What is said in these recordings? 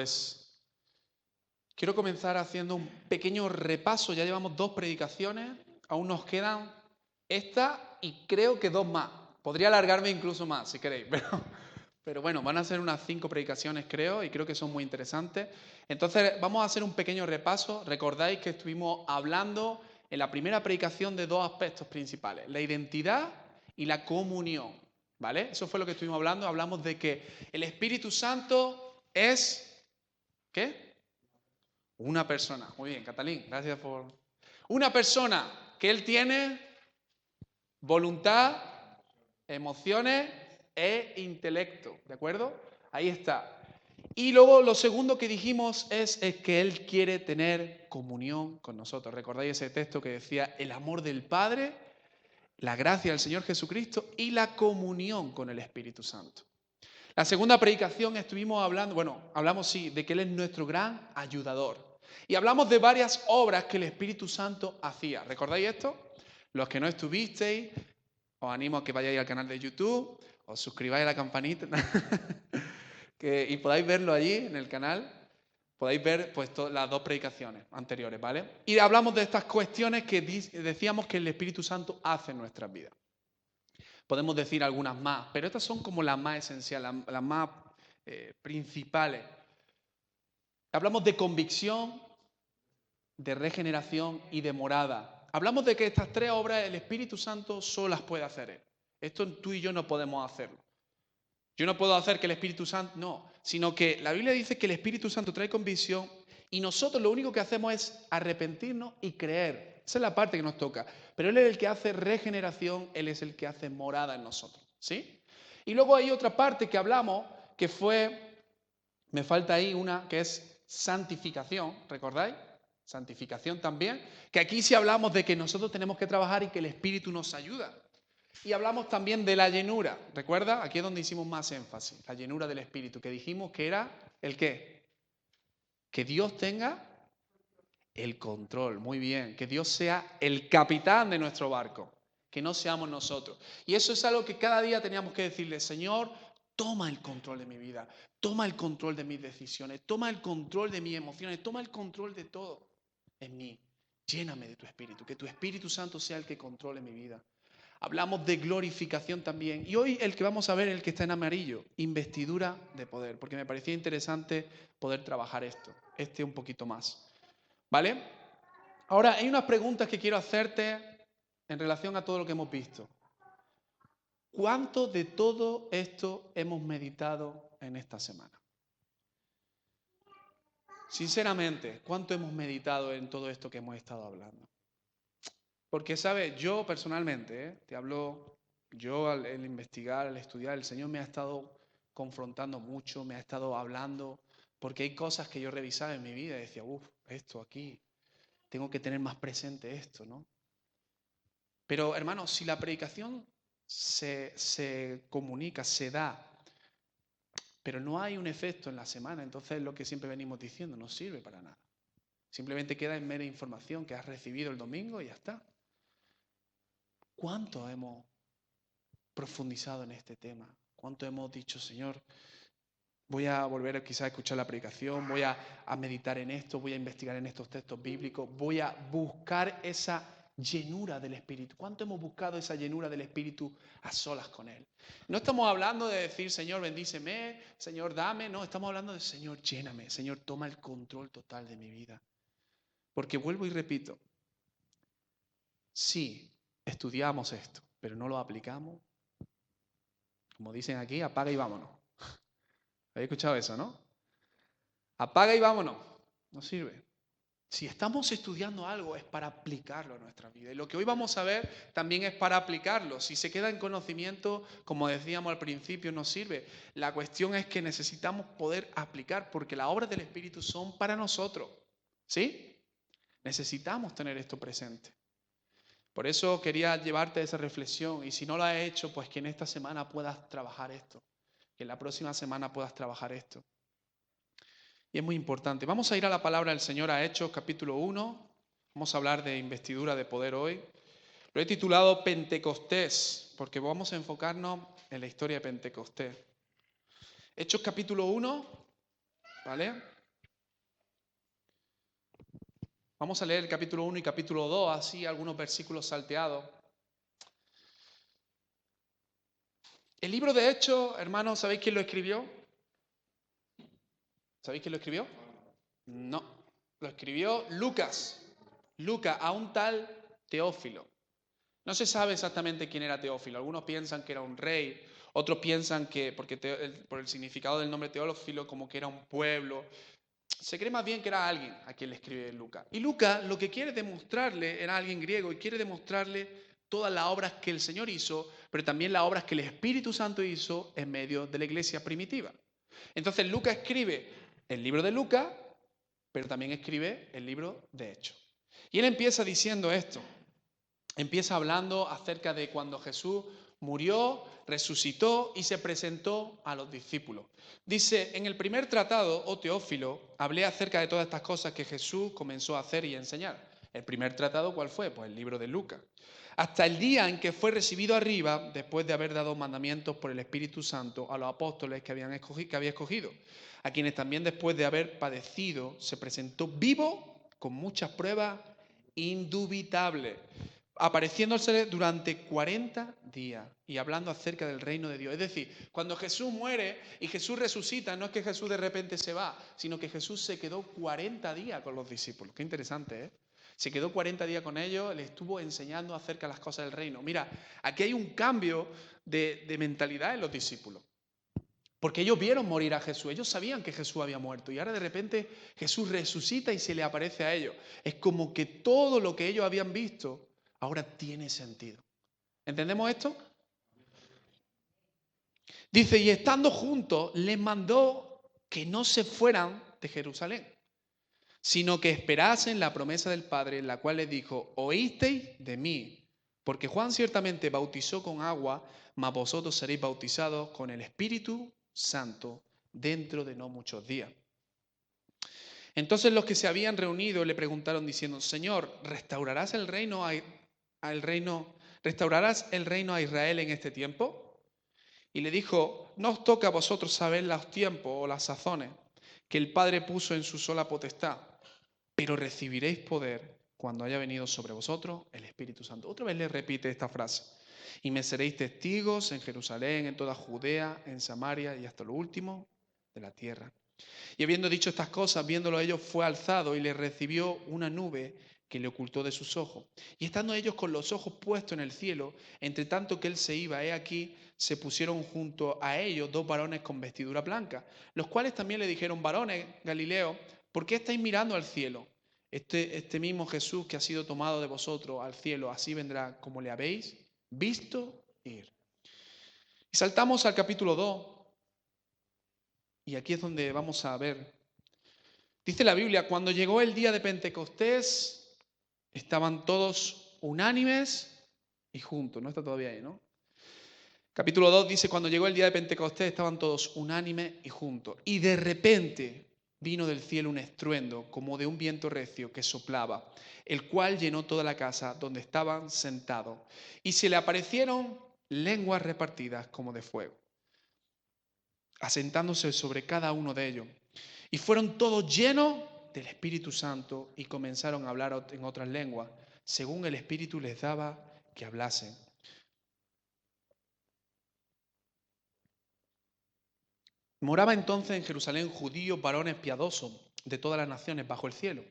pues quiero comenzar haciendo un pequeño repaso. Ya llevamos 2 predicaciones, aún nos quedan esta y creo que 2 más. Podría alargarme incluso más, si queréis, pero bueno, van a ser unas 5 predicaciones, creo, y creo que son muy interesantes. Entonces, vamos a hacer un pequeño repaso. Recordáis que estuvimos hablando en la primera predicación de 2 aspectos principales: la identidad y la comunión, ¿vale? Eso fue lo que estuvimos hablando. Hablamos de que el Espíritu Santo es, ¿qué? Una persona. Muy bien, Catalín, gracias por... Una persona que él tiene voluntad, emociones e intelecto, ¿de acuerdo? Ahí está. Y luego lo segundo que dijimos es que Él quiere tener comunión con nosotros. ¿Recordáis ese texto que decía el amor del Padre, la gracia del Señor Jesucristo y la comunión con el Espíritu Santo? La segunda predicación estuvimos hablando, hablamos sí, de que Él es nuestro gran ayudador. Y hablamos de varias obras que el Espíritu Santo hacía. ¿Recordáis esto? Los que no estuvisteis, os animo a que vayáis al canal de YouTube, os suscribáis a la campanita y podáis verlo allí en el canal. Podéis ver pues las 2 predicaciones anteriores, ¿vale? Y hablamos de estas cuestiones que decíamos que el Espíritu Santo hace en nuestras vidas. Podemos decir algunas más, pero estas son como las más esenciales, las más principales. Hablamos de convicción, de regeneración y de morada. Hablamos de que estas 3 obras el Espíritu Santo solo las puede hacer Él. Esto tú y yo no podemos hacerlo. Yo no puedo hacer que el Espíritu Santo, no, sino que la Biblia dice que el Espíritu Santo trae convicción y nosotros lo único que hacemos es arrepentirnos y creer. Esa es la parte que nos toca. Pero Él es el que hace regeneración, Él es el que hace morada en nosotros, ¿sí? Y luego hay otra parte que hablamos, que fue, me falta ahí una, que es santificación, ¿recordáis? Santificación también, que aquí sí hablamos de que nosotros tenemos que trabajar y que el Espíritu nos ayuda. Y hablamos también de la llenura, ¿recuerda? Aquí es donde hicimos más énfasis, la llenura del Espíritu, que dijimos que era ¿el qué? Que Dios tenga el control, muy bien, que Dios sea el capitán de nuestro barco, que no seamos nosotros. Y eso es algo que cada día teníamos que decirle: Señor, toma el control de mi vida, toma el control de mis decisiones, toma el control de mis emociones, toma el control de todo en mí. Lléname de tu Espíritu, que tu Espíritu Santo sea el que controle mi vida. Hablamos de glorificación también. Y hoy el que vamos a ver es el que está en amarillo, investidura de poder, porque me parecía interesante poder trabajar este un poquito más. ¿Vale? Ahora, hay unas preguntas que quiero hacerte en relación a todo lo que hemos visto. ¿Cuánto de todo esto hemos meditado en esta semana? Sinceramente, ¿cuánto hemos meditado en todo esto que hemos estado hablando? Porque, ¿sabes? Yo personalmente, te hablo, yo al investigar, al estudiar, el Señor me ha estado confrontando mucho, me ha estado hablando, porque hay cosas que yo revisaba en mi vida y decía: esto aquí, tengo que tener más presente esto, ¿no? Pero, hermanos, si la predicación se comunica, se da, pero no hay un efecto en la semana, entonces lo que siempre venimos diciendo no sirve para nada. Simplemente queda en mera información que has recibido el domingo y ya está. ¿Cuánto hemos profundizado en este tema? ¿Cuánto hemos dicho: Señor, voy a volver quizás a escuchar la predicación, voy a meditar en esto, voy a investigar en estos textos bíblicos, voy a buscar esa llenura del Espíritu? ¿Cuánto hemos buscado esa llenura del Espíritu a solas con Él? No estamos hablando de decir: Señor, bendíceme, Señor, dame. No, estamos hablando de: Señor, lléname, Señor, toma el control total de mi vida. Porque vuelvo y repito, sí, estudiamos esto, pero no lo aplicamos. Como dicen aquí, apaga y vámonos. ¿Habéis escuchado eso, no? Apaga y vámonos. No sirve. Si estamos estudiando algo es para aplicarlo a nuestra vida. Y lo que hoy vamos a ver también es para aplicarlo. Si se queda en conocimiento, como decíamos al principio, no sirve. La cuestión es que necesitamos poder aplicar, porque las obras del Espíritu son para nosotros. ¿Sí? Necesitamos tener esto presente. Por eso quería llevarte a esa reflexión. Y si no lo has hecho, pues que en esta semana puedas trabajar esto. Que en la próxima semana puedas trabajar esto. Y es muy importante. Vamos a ir a la palabra del Señor, a Hechos capítulo 1. Vamos a hablar de investidura de poder hoy. Lo he titulado Pentecostés, porque vamos a enfocarnos en la historia de Pentecostés. Hechos capítulo 1, ¿vale? Vamos a leer el capítulo 1 y capítulo 2, así algunos versículos salteados. El libro de Hechos, hermanos, ¿sabéis quién lo escribió? ¿Sabéis quién lo escribió? No, lo escribió Lucas. Lucas, a un tal Teófilo. No se sabe exactamente quién era Teófilo. Algunos piensan que era un rey, otros piensan que, por el significado del nombre Teófilo, como que era un pueblo. Se cree más bien que era alguien a quien le escribe Lucas. Y Lucas lo que quiere demostrarle, era alguien griego, y quiere demostrarle todas las obras que el Señor hizo, pero también las obras que el Espíritu Santo hizo en medio de la iglesia primitiva. Entonces Lucas escribe el libro de Lucas, pero también escribe el libro de Hechos. Y él empieza diciendo esto. Empieza hablando acerca de cuando Jesús murió, resucitó y se presentó a los discípulos. Dice, en el primer tratado, oh Teófilo, hablé acerca de todas estas cosas que Jesús comenzó a hacer y a enseñar. El primer tratado, ¿cuál fue? Pues el libro de Lucas. Hasta el día en que fue recibido arriba, después de haber dado mandamientos por el Espíritu Santo a los apóstoles que había escogido, a quienes también después de haber padecido se presentó vivo con muchas pruebas indubitables, apareciéndose durante 40 días y hablando acerca del reino de Dios. Es decir, cuando Jesús muere y Jesús resucita, no es que Jesús de repente se va, sino que Jesús se quedó 40 días con los discípulos. Qué interesante, ¿eh? Se quedó 40 días con ellos, les estuvo enseñando acerca de las cosas del reino. Mira, aquí hay un cambio de mentalidad en los discípulos. Porque ellos vieron morir a Jesús, ellos sabían que Jesús había muerto y ahora de repente Jesús resucita y se le aparece a ellos. Es como que todo lo que ellos habían visto ahora tiene sentido. ¿Entendemos esto? Dice, y estando juntos, les mandó que no se fueran de Jerusalén, sino que esperasen la promesa del Padre, la cual les dijo, oísteis de mí, porque Juan ciertamente bautizó con agua, mas vosotros seréis bautizados con el Espíritu Santo dentro de no muchos días. Entonces los que se habían reunido le preguntaron diciendo, Señor, ¿restaurarás el reino a Israel en este tiempo? Y le dijo, no os toca a vosotros saber los tiempos o las sazones que el Padre puso en su sola potestad, pero recibiréis poder cuando haya venido sobre vosotros el Espíritu Santo. Otra vez le repite esta frase. Y me seréis testigos en Jerusalén, en toda Judea, en Samaria y hasta lo último de la tierra. Y habiendo dicho estas cosas, viéndolo ellos, fue alzado y le recibió una nube que le ocultó de sus ojos. Y estando ellos con los ojos puestos en el cielo, entre tanto que él se iba, he aquí, se pusieron junto a ellos dos varones con vestidura blanca, los cuales también le dijeron, varones Galileo, ¿por qué estáis mirando al cielo? Este mismo Jesús que ha sido tomado de vosotros al cielo, así vendrá como le habéis visto ir. Y saltamos al capítulo 2. Y aquí es donde vamos a ver. Dice la Biblia, cuando llegó el día de Pentecostés, estaban todos unánimes y juntos. No está todavía ahí, ¿no? Capítulo 2 dice, cuando llegó el día de Pentecostés, estaban todos unánimes y juntos. Y de repente vino del cielo un estruendo, como de un viento recio que soplaba, el cual llenó toda la casa donde estaban sentados. Y se le aparecieron lenguas repartidas como de fuego, asentándose sobre cada uno de ellos. Y fueron todos llenos del Espíritu Santo y comenzaron a hablar en otras lenguas, según el Espíritu les daba que hablasen. Moraba entonces en Jerusalén judíos, varones piadosos de todas las naciones bajo el cielo.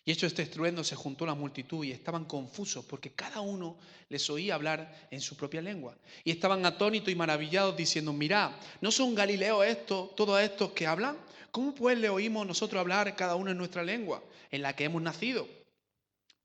Y hecho este estruendo, se juntó la multitud y estaban confusos porque cada uno les oía hablar en su propia lengua. Y estaban atónitos y maravillados diciendo, mirad, ¿no son galileos todos estos que hablan? ¿Cómo pues le oímos nosotros hablar cada uno en nuestra lengua, en la que hemos nacido?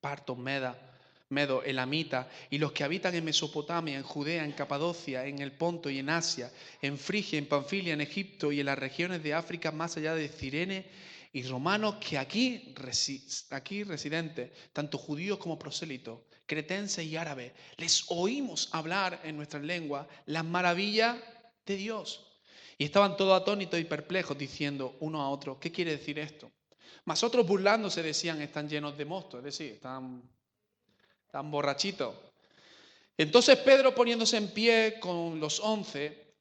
Partos, medos, elamitas, y los que habitan en Mesopotamia, en Judea, en Capadocia, en el Ponto y en Asia, en Frigia, en Panfilia, en Egipto y en las regiones de África más allá de Cirene, y romanos que aquí residentes, tanto judíos como prosélitos, cretenses y árabes, les oímos hablar en nuestras lenguas las maravillas de Dios. Y estaban todos atónitos y perplejos, diciendo uno a otro, ¿qué quiere decir esto? Mas otros burlándose decían, están llenos de mosto, es decir, están borrachitos. Entonces Pedro, poniéndose en pie con los 11,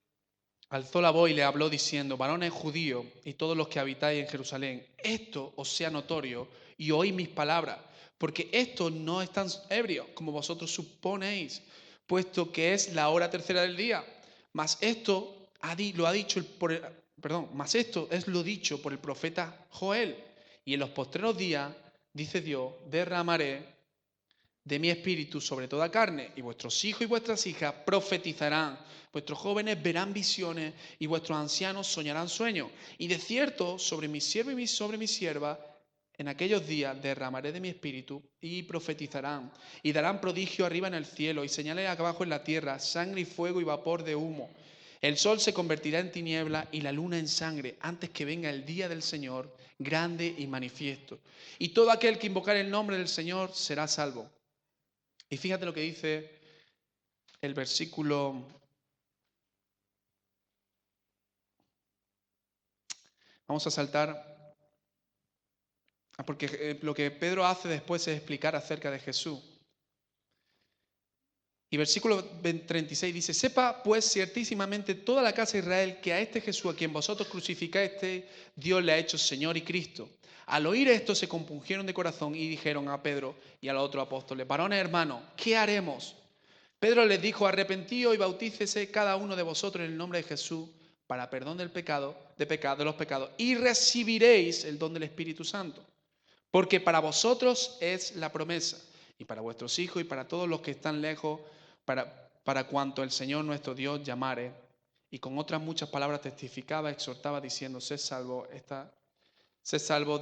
alzó la voz y le habló diciendo: varones judíos y todos los que habitáis en Jerusalén, esto os sea notorio y oíd mis palabras, porque estos no están ebrios, como vosotros suponéis, puesto que es la hora tercera del día. Mas esto lo ha dicho mas esto es lo dicho por el profeta Joel. Y en los postreros días, dice Dios, derramaré de mi espíritu sobre toda carne, y vuestros hijos y vuestras hijas profetizarán, vuestros jóvenes verán visiones, y vuestros ancianos soñarán sueños. Y de cierto, sobre mi siervo y sobre mi sierva, en aquellos días derramaré de mi espíritu, y profetizarán, y darán prodigio arriba en el cielo, y señales acá abajo en la tierra, sangre y fuego y vapor de humo. El sol se convertirá en tiniebla y la luna en sangre, antes que venga el día del Señor, grande y manifiesto. Y todo aquel que invocar el nombre del Señor será salvo. Y fíjate lo que dice el versículo. Vamos a saltar, porque lo que Pedro hace después es explicar acerca de Jesús. Y versículo 36 dice: sepa pues ciertísimamente toda la casa de Israel que a este Jesús a quien vosotros crucificaste, Dios le ha hecho Señor y Cristo. Al oír esto se compungieron de corazón y dijeron a Pedro y a los otros apóstoles: varones hermanos, ¿qué haremos? Pedro les dijo: arrepentíos y bautícese cada uno de vosotros en el nombre de Jesús para perdón del pecado, de los pecados, y recibiréis el don del Espíritu Santo. Porque para vosotros es la promesa, y para vuestros hijos y para todos los que están lejos, para cuanto el Señor nuestro Dios llamare. Y con otras muchas palabras testificaba, exhortaba, diciendo: sed salvos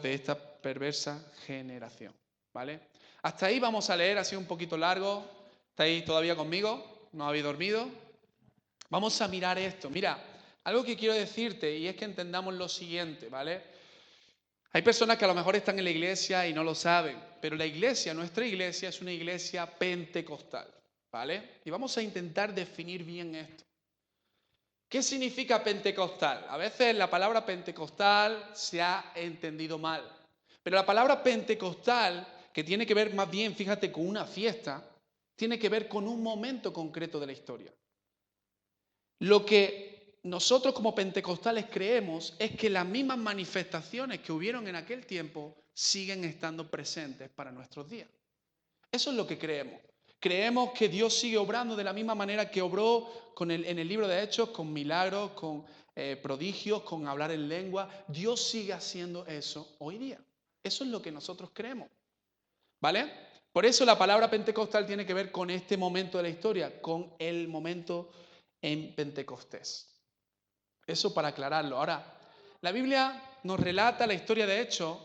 de esta perversa generación. ¿Vale? Hasta ahí vamos a leer, ha sido un poquito largo. ¿Estáis todavía conmigo? ¿No habéis dormido? Vamos a mirar esto. Mira, algo que quiero decirte, y es que entendamos lo siguiente, ¿vale? Hay personas que a lo mejor están en la iglesia y no lo saben, pero la iglesia, nuestra iglesia, es una iglesia pentecostal, ¿vale? Y vamos a intentar definir bien esto. ¿Qué significa pentecostal? A veces la palabra pentecostal se ha entendido mal, pero la palabra pentecostal, que tiene que ver más bien, fíjate, con una fiesta, tiene que ver con un momento concreto de la historia. Lo que nosotros como pentecostales creemos es que las mismas manifestaciones que hubieron en aquel tiempo siguen estando presentes para nuestros días. Eso es lo que creemos. Creemos que Dios sigue obrando de la misma manera que obró en el libro de Hechos, con milagros, con prodigios, con hablar en lengua. Dios sigue haciendo eso hoy día. Eso es lo que nosotros creemos. ¿Vale? Por eso la palabra pentecostal tiene que ver con este momento de la historia, con el momento en Pentecostés. Eso para aclararlo. Ahora, la Biblia nos relata la historia de Hechos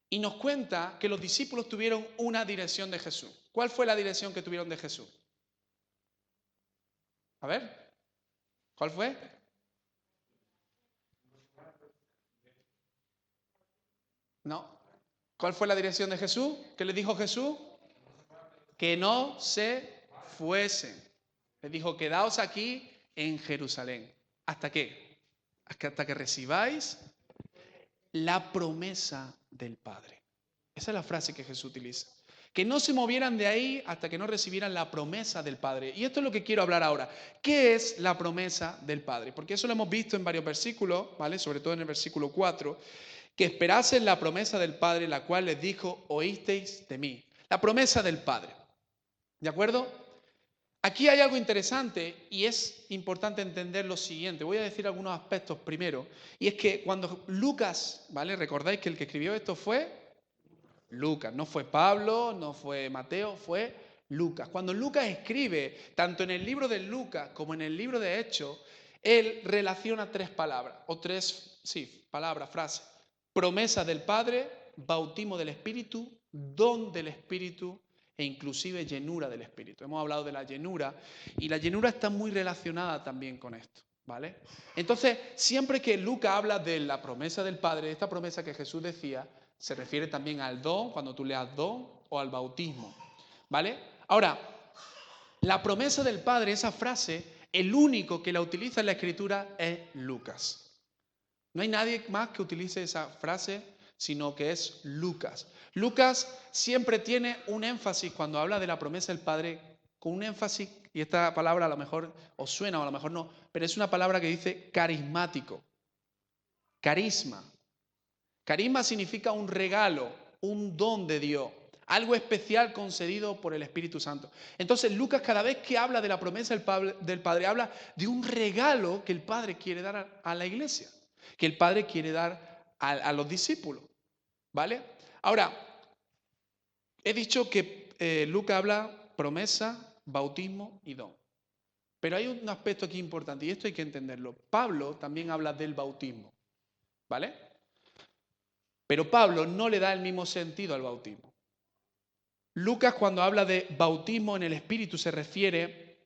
y nos cuenta que los discípulos tuvieron una dirección de Jesús. ¿Cuál fue la dirección que tuvieron de Jesús? A ver, ¿cuál fue? No. ¿Cuál fue la dirección de Jesús? ¿Qué le dijo Jesús? Que no se fuesen. Les dijo: quedaos aquí en Jerusalén. ¿Hasta qué? Hasta que recibáis la promesa del Padre. Esa es la frase que Jesús utiliza. Que no se movieran de ahí hasta que no recibieran la promesa del Padre. Y esto es lo que quiero hablar ahora. ¿Qué es la promesa del Padre? Porque eso lo hemos visto en varios versículos, ¿vale? Sobre todo en el versículo 4, que esperasen la promesa del Padre, la cual les dijo: oísteis de mí. La promesa del Padre. ¿De acuerdo? Aquí hay algo interesante y es importante entender lo siguiente. Voy a decir algunos aspectos primero. Y es que cuando Lucas, ¿vale? Recordáis que el que escribió esto fue Lucas. No fue Pablo, no fue Mateo, fue Lucas. Cuando Lucas escribe, tanto en el libro de Lucas como en el libro de Hechos, él relaciona tres palabras, palabras, frases. Promesa del Padre, bautismo del Espíritu, don del Espíritu e inclusive llenura del Espíritu. Hemos hablado de la llenura y la llenura está muy relacionada también con esto, ¿vale? Entonces, siempre que Lucas habla de la promesa del Padre, esta promesa que Jesús decía, se refiere también al don, cuando tú leas don, o al bautismo, ¿vale? Ahora, la promesa del Padre, esa frase, el único que la utiliza en la Escritura es Lucas. No hay nadie más que utilice esa frase, sino que es Lucas. Lucas siempre tiene un énfasis cuando habla de la promesa del Padre con un énfasis, y esta palabra a lo mejor os suena o a lo mejor no, pero es una palabra que dice carismático. Carisma. Carisma significa un regalo, un don de Dios, algo especial concedido por el Espíritu Santo. Entonces Lucas cada vez que habla de la promesa del Padre, habla de un regalo que el Padre quiere dar a la iglesia, que el Padre quiere dar a los discípulos. ¿Vale? Ahora, he dicho que Lucas habla promesa, bautismo y don. Pero hay un aspecto aquí importante y esto hay que entenderlo. Pablo también habla del bautismo. ¿Vale? Pero Pablo no le da el mismo sentido al bautismo. Lucas, cuando habla de bautismo en el Espíritu, se refiere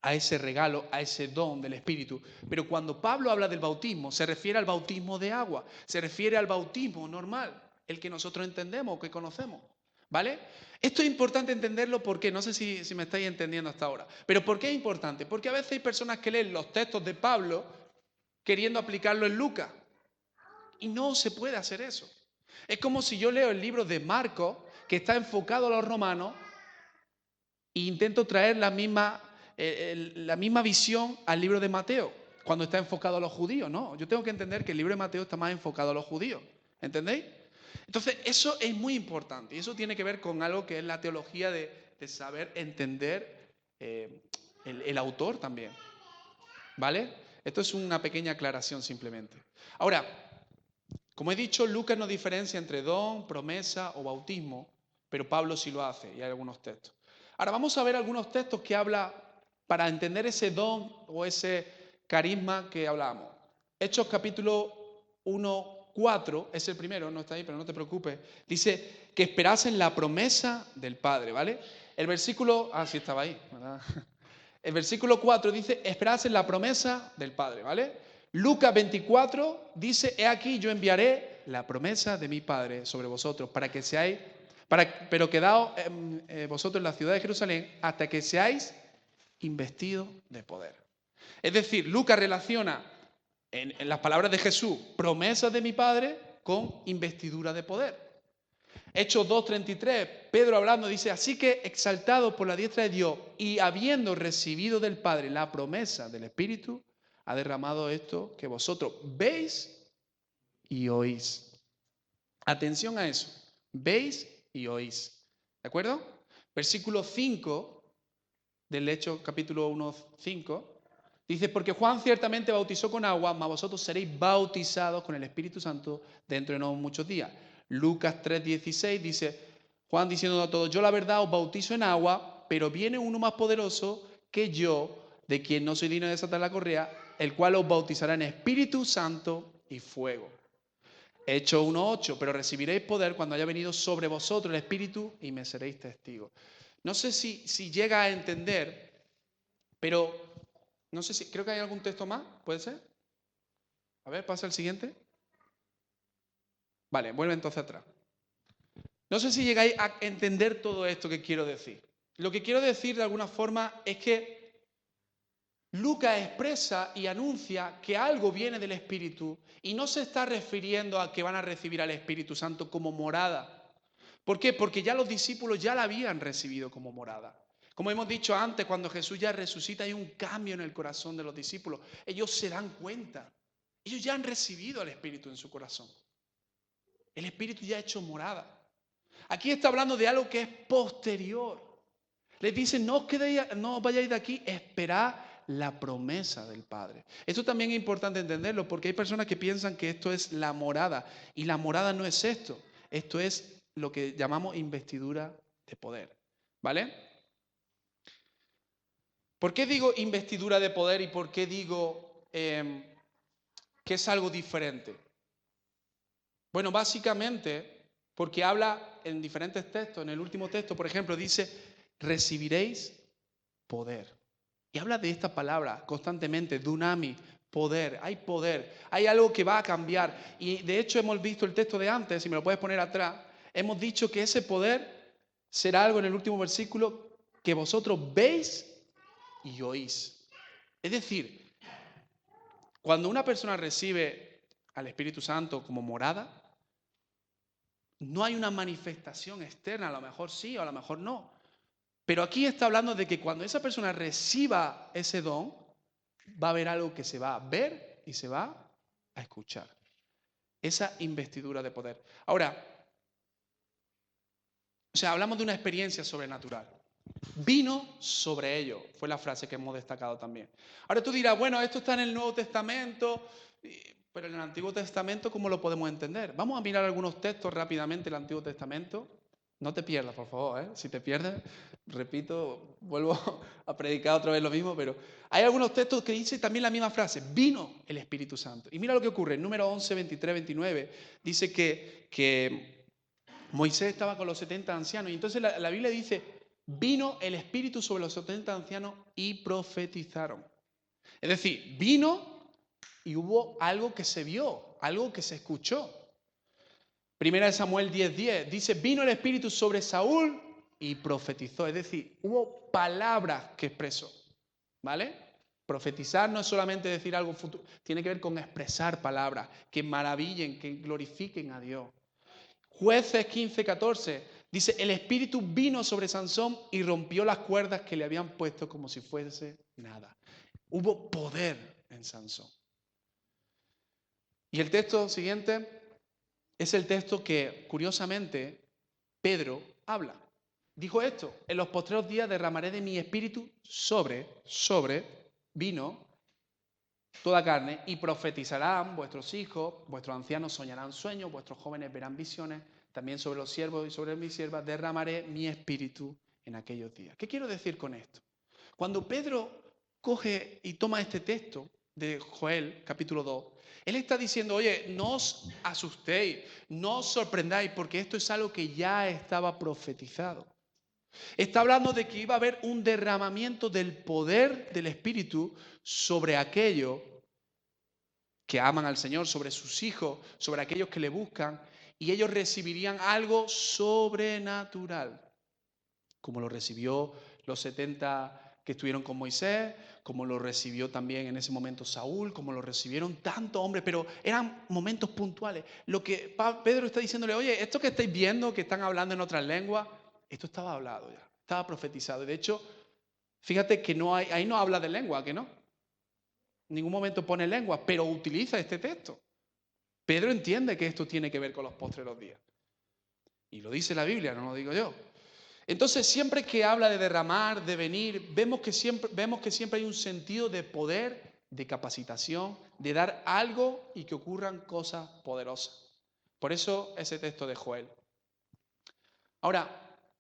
a ese regalo, a ese don del Espíritu. Pero cuando Pablo habla del bautismo, se refiere al bautismo de agua, se refiere al bautismo normal, el que nosotros entendemos, que conocemos. ¿Vale? Esto es importante entenderlo porque, no sé si me estáis entendiendo hasta ahora, pero ¿por qué es importante? Porque a veces hay personas que leen los textos de Pablo queriendo aplicarlo en Lucas. Y no se puede hacer eso. Es como si yo leo el libro de Marcos, que está enfocado a los romanos, e intento traer la misma visión al libro de Mateo, cuando está enfocado a los judíos. No, yo tengo que entender que el libro de Mateo está más enfocado a los judíos. ¿Entendéis? Entonces, eso es muy importante. Y eso tiene que ver con algo que es la teología de saber entender el autor también. ¿Vale? Esto es una pequeña aclaración simplemente. Ahora, como he dicho, Lucas no diferencia entre don, promesa o bautismo, pero Pablo sí lo hace y hay algunos textos. Ahora vamos a ver algunos textos que habla para entender ese don o ese carisma que hablábamos. Hechos capítulo 1, 4 es el primero, no está ahí, pero no te preocupes. Dice que esperasen la promesa del Padre, ¿vale? El versículo, sí estaba ahí, ¿verdad? El versículo 4 dice, esperasen la promesa del Padre, ¿vale? Lucas 24 dice, he aquí yo enviaré la promesa de mi Padre sobre vosotros para que seáis, pero quedaos vosotros en la ciudad de Jerusalén hasta que seáis investidos de poder. Es decir, Lucas relaciona en las palabras de Jesús, promesas de mi Padre con investidura de poder. Hechos 2:33, Pedro hablando dice, así que exaltado por la diestra de Dios y habiendo recibido del Padre la promesa del Espíritu, ha derramado esto que vosotros veis y oís. Atención a eso, veis y oís. ¿De acuerdo? Versículo 5 del Hechos capítulo 1:5 dice, porque Juan ciertamente bautizó con agua, mas vosotros seréis bautizados con el Espíritu Santo dentro de no muchos días. Lucas 3:16 dice, Juan diciendo a todos, yo la verdad os bautizo en agua, pero viene uno más poderoso que yo, de quien no soy digno de desatar la correa, el cual os bautizará en Espíritu Santo y fuego. Hechos 1:8, pero recibiréis poder cuando haya venido sobre vosotros el Espíritu y me seréis testigos. No sé si llega a entender, pero no sé si, creo que hay algún texto más, ¿puede ser? A ver, pasa el siguiente. Vale, vuelve entonces atrás. No sé si llegáis a entender todo esto que quiero decir. Lo que quiero decir de alguna forma es que Lucas expresa y anuncia que algo viene del Espíritu y no se está refiriendo a que van a recibir al Espíritu Santo como morada. ¿Por qué? Porque ya los discípulos ya la habían recibido como morada. Como hemos dicho antes, cuando Jesús ya resucita hay un cambio en el corazón de los discípulos. Ellos se dan cuenta. Ellos ya han recibido al Espíritu en su corazón. El Espíritu ya ha hecho morada. Aquí está hablando de algo que es posterior. Les dice, no os vayáis de aquí, esperad la promesa del Padre. Esto también es importante entenderlo porque hay personas que piensan que esto es la morada y la morada no es esto. Esto es lo que llamamos investidura de poder. ¿Vale? ¿Por qué digo investidura de poder y por qué digo que es algo diferente? Bueno, básicamente porque habla en diferentes textos. En el último texto, por ejemplo, dice, recibiréis poder. Y habla de esta palabra constantemente, dunami, poder. Hay algo que va a cambiar. Y de hecho hemos visto el texto de antes, si me lo puedes poner atrás, hemos dicho que ese poder será algo en el último versículo que vosotros veis y oís. Es decir, cuando una persona recibe al Espíritu Santo como morada, no hay una manifestación externa, a lo mejor sí o a lo mejor no. Pero aquí está hablando de que cuando esa persona reciba ese don, va a haber algo que se va a ver y se va a escuchar. Esa investidura de poder. Ahora, hablamos de una experiencia sobrenatural. Vino sobre ello, fue la frase que hemos destacado también. Ahora tú dirás, bueno, esto está en el Nuevo Testamento, pero en el Antiguo Testamento, ¿cómo lo podemos entender? Vamos a mirar algunos textos rápidamente del Antiguo Testamento. No te pierdas, por favor, ¿eh? Si te pierdes, repito, vuelvo a predicar otra vez lo mismo, pero hay algunos textos que dicen también la misma frase, vino el Espíritu Santo. Y mira lo que ocurre, en número 11, 23, 29, dice que Moisés estaba con los 70 ancianos y entonces la Biblia dice, vino el Espíritu sobre los 70 ancianos y profetizaron. Es decir, vino y hubo algo que se vio, algo que se escuchó. Primera de Samuel 10:10 dice, vino el Espíritu sobre Saúl y profetizó. Es decir, hubo palabras que expresó. ¿Vale? Profetizar no es solamente decir algo futuro, tiene que ver con expresar palabras que maravillen, que glorifiquen a Dios. Jueces 15:14 dice, el Espíritu vino sobre Sansón y rompió las cuerdas que le habían puesto como si fuese nada. Hubo poder en Sansón. Y el texto siguiente es el texto que, curiosamente, Pedro habla. Dijo esto, en los postreros días derramaré de mi espíritu sobre vino, toda carne, y profetizarán vuestros hijos, vuestros ancianos soñarán sueños, vuestros jóvenes verán visiones, también sobre los siervos y sobre mis siervas derramaré mi espíritu en aquellos días. ¿Qué quiero decir con esto? Cuando Pedro coge y toma este texto de Joel, capítulo 2, él está diciendo, oye, no os asustéis, no os sorprendáis, porque esto es algo que ya estaba profetizado. Está hablando de que iba a haber un derramamiento del poder del Espíritu sobre aquellos que aman al Señor, sobre sus hijos, sobre aquellos que le buscan, y ellos recibirían algo sobrenatural, como lo recibió los 70 que estuvieron con Moisés, como lo recibió también en ese momento Saúl, como lo recibieron tantos hombres, pero eran momentos puntuales. Lo que Pedro está diciéndole, oye, esto que estáis viendo, que están hablando en otras lenguas, esto estaba hablado ya, estaba profetizado. De hecho, fíjate que no hay, ahí no habla de lengua, ¿que no? En ningún momento pone lengua, pero utiliza este texto. Pedro entiende que esto tiene que ver con los postreros días. Y lo dice la Biblia, no lo digo yo. Entonces, siempre que habla de derramar, de venir, vemos que siempre hay un sentido de poder, de capacitación, de dar algo y que ocurran cosas poderosas. Por eso ese texto de Joel. Ahora,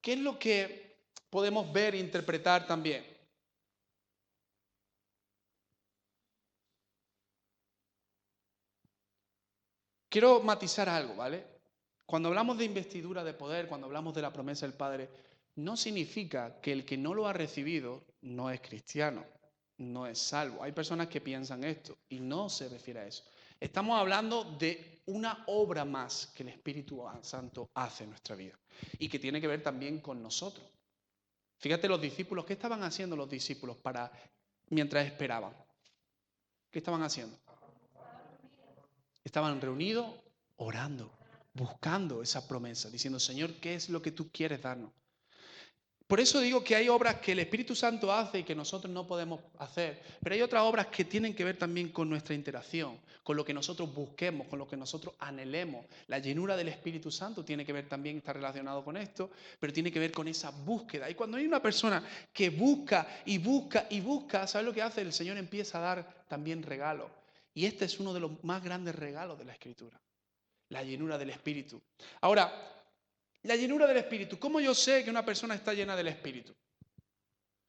¿qué es lo que podemos ver e interpretar también? Quiero matizar algo, ¿vale? Cuando hablamos de investidura de poder, cuando hablamos de la promesa del Padre, no significa que el que no lo ha recibido no es cristiano, no es salvo. Hay personas que piensan esto y no se refiere a eso. Estamos hablando de una obra más que el Espíritu Santo hace en nuestra vida y que tiene que ver también con nosotros. Fíjate los discípulos, ¿qué estaban haciendo los discípulos mientras esperaban? ¿Qué estaban haciendo? Estaban reunidos orando, buscando esa promesa, diciendo, Señor, ¿qué es lo que tú quieres darnos? Por eso digo que hay obras que el Espíritu Santo hace y que nosotros no podemos hacer, pero hay otras obras que tienen que ver también con nuestra interacción, con lo que nosotros busquemos, con lo que nosotros anhelemos. La llenura del Espíritu Santo tiene que ver también, está relacionado con esto, pero tiene que ver con esa búsqueda. Y cuando hay una persona que busca y busca y busca, ¿sabes lo que hace? El Señor empieza a dar también regalos. Y este es uno de los más grandes regalos de la Escritura, la llenura del Espíritu. Ahora, la llenura del Espíritu. ¿Cómo yo sé que una persona está llena del Espíritu?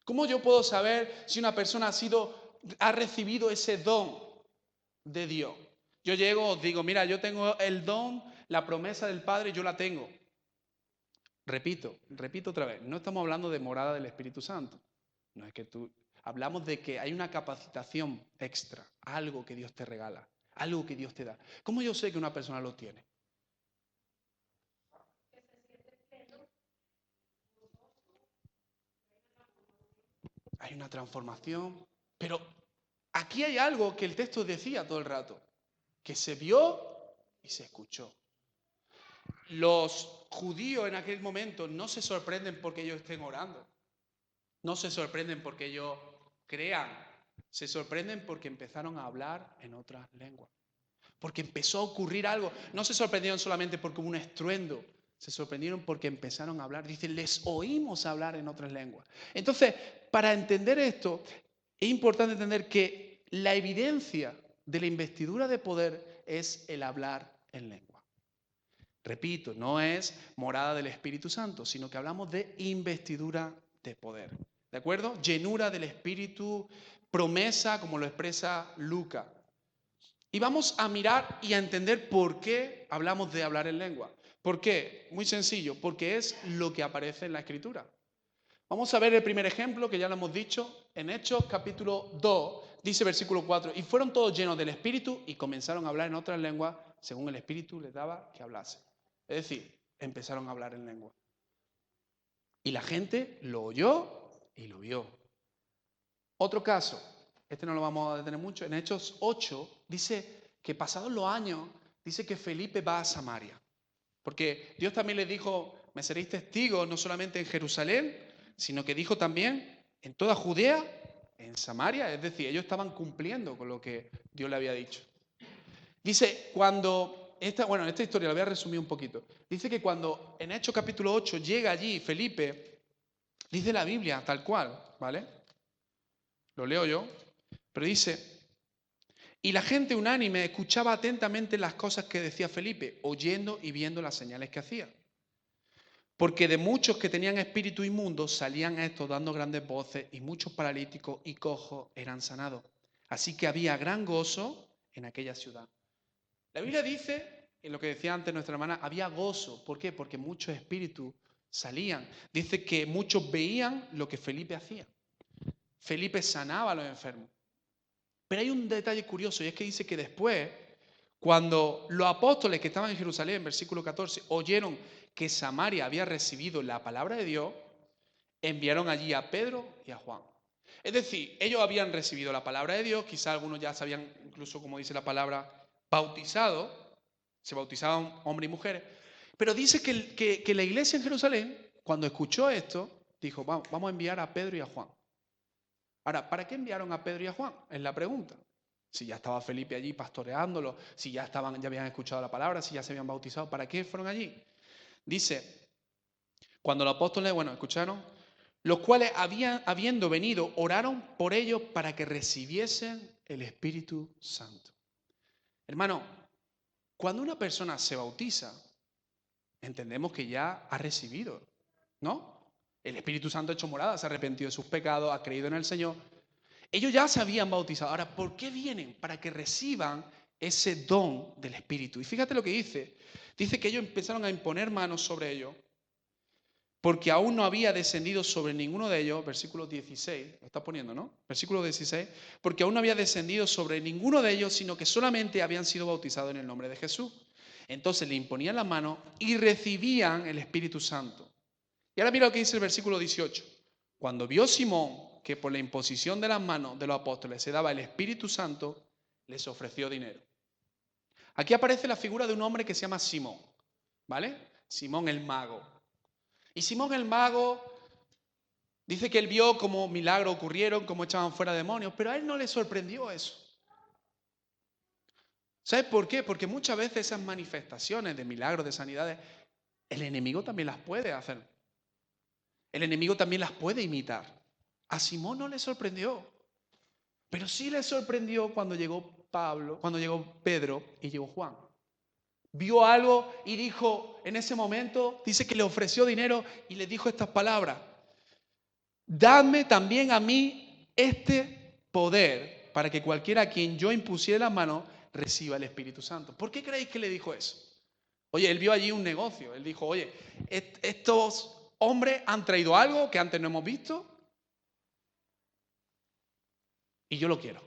¿Cómo yo puedo saber si una persona ha recibido ese don de Dios? Yo llego, os digo, mira, yo tengo el don, la promesa del Padre, yo la tengo. Repito otra vez, no estamos hablando de morada del Espíritu Santo. No es que hablamos de que hay una capacitación extra, algo que Dios te regala, algo que Dios te da. ¿Cómo yo sé que una persona lo tiene? Hay una transformación, pero aquí hay algo que el texto decía todo el rato, que se vio y se escuchó. Los judíos en aquel momento no se sorprenden porque ellos estén orando. No se sorprenden porque ellos crean, se sorprenden porque empezaron a hablar en otras lenguas. Porque empezó a ocurrir algo. No se sorprendieron solamente porque hubo un estruendo, se sorprendieron porque empezaron a hablar. Dicen, les oímos hablar en otras lenguas. Entonces, para entender esto, es importante entender que la evidencia de la investidura de poder es el hablar en lengua. Repito, no es morada del Espíritu Santo, sino que hablamos de investidura de poder. ¿De acuerdo? Llenura del Espíritu, promesa, como lo expresa Lucas. Y vamos a mirar y a entender por qué hablamos de hablar en lengua. ¿Por qué? Muy sencillo, porque es lo que aparece en la Escritura. Vamos a ver el primer ejemplo, que ya lo hemos dicho, en Hechos capítulo 2, dice versículo 4, y fueron todos llenos del Espíritu y comenzaron a hablar en otras lenguas según el Espíritu les daba que hablase. Es decir, empezaron a hablar en lengua. Y la gente lo oyó y lo vio. Otro caso, este no lo vamos a detener mucho, en Hechos 8 dice que pasados los años, dice que Felipe va a Samaria. Porque Dios también les dijo, me seréis testigos no solamente en Jerusalén, sino que dijo también en toda Judea, en Samaria, es decir, ellos estaban cumpliendo con lo que Dios le había dicho. Dice, esta historia la voy a resumir un poquito. Dice que cuando en Hechos capítulo 8 llega allí Felipe, dice la Biblia tal cual, ¿vale? Lo leo yo, pero dice, y la gente unánime escuchaba atentamente las cosas que decía Felipe, oyendo y viendo las señales que hacía. Porque de muchos que tenían espíritu inmundo salían estos dando grandes voces y muchos paralíticos y cojos eran sanados. Así que había gran gozo en aquella ciudad. La Biblia dice, en lo que decía antes nuestra hermana, había gozo. ¿Por qué? Porque muchos espíritus salían. Dice que muchos veían lo que Felipe hacía. Felipe sanaba a los enfermos. Pero hay un detalle curioso y es que dice que después, cuando los apóstoles que estaban en Jerusalén, versículo 14, oyeron que Samaria había recibido la palabra de Dios, enviaron allí a Pedro y a Juan. Es decir, ellos habían recibido la palabra de Dios, quizá algunos ya se habían, incluso como dice la palabra, bautizado, se bautizaban hombres y mujeres, pero dice que la iglesia en Jerusalén, cuando escuchó esto, dijo, vamos a enviar a Pedro y a Juan. Ahora, ¿para qué enviaron a Pedro y a Juan? Es la pregunta. Si ya estaba Felipe allí pastoreándolo, si ya habían escuchado la palabra, si ya se habían bautizado, ¿para qué fueron allí? Dice, cuando los apóstoles, escucharon, los cuales habiendo venido, oraron por ellos para que recibiesen el Espíritu Santo. Hermano, cuando una persona se bautiza, entendemos que ya ha recibido, ¿no? El Espíritu Santo ha hecho morada, se ha arrepentido de sus pecados, ha creído en el Señor. Ellos ya se habían bautizado. Ahora, ¿por qué vienen? Para que reciban ese don del Espíritu. Y fíjate lo que dice. Dice que ellos empezaron a imponer manos sobre ellos, porque aún no había descendido sobre ninguno de ellos, versículo 16, lo está poniendo, ¿no? Versículo 16, porque aún no había descendido sobre ninguno de ellos, sino que solamente habían sido bautizados en el nombre de Jesús. Entonces le imponían la mano y recibían el Espíritu Santo. Y ahora mira lo que dice el versículo 18. Cuando vio Simón que por la imposición de las manos de los apóstoles se daba el Espíritu Santo, les ofreció dinero. Aquí aparece la figura de un hombre que se llama Simón, ¿vale? Simón el mago. Y Simón el mago dice que él vio cómo milagros ocurrieron, cómo echaban fuera demonios, pero a él no le sorprendió eso. ¿Sabes por qué? Porque muchas veces esas manifestaciones de milagros, de sanidades, el enemigo también las puede hacer. El enemigo también las puede imitar. A Simón no le sorprendió, pero sí le sorprendió cuando llegó Pedro y llegó Juan. Vio algo y dijo, en ese momento, dice que le ofreció dinero y le dijo estas palabras: dadme también a mí este poder para que cualquiera a quien yo impusiera las manos reciba el Espíritu Santo. ¿Por qué creéis que le dijo eso? Oye, él vio allí un negocio. Él dijo, oye, estos hombres han traído algo que antes no hemos visto y yo lo quiero.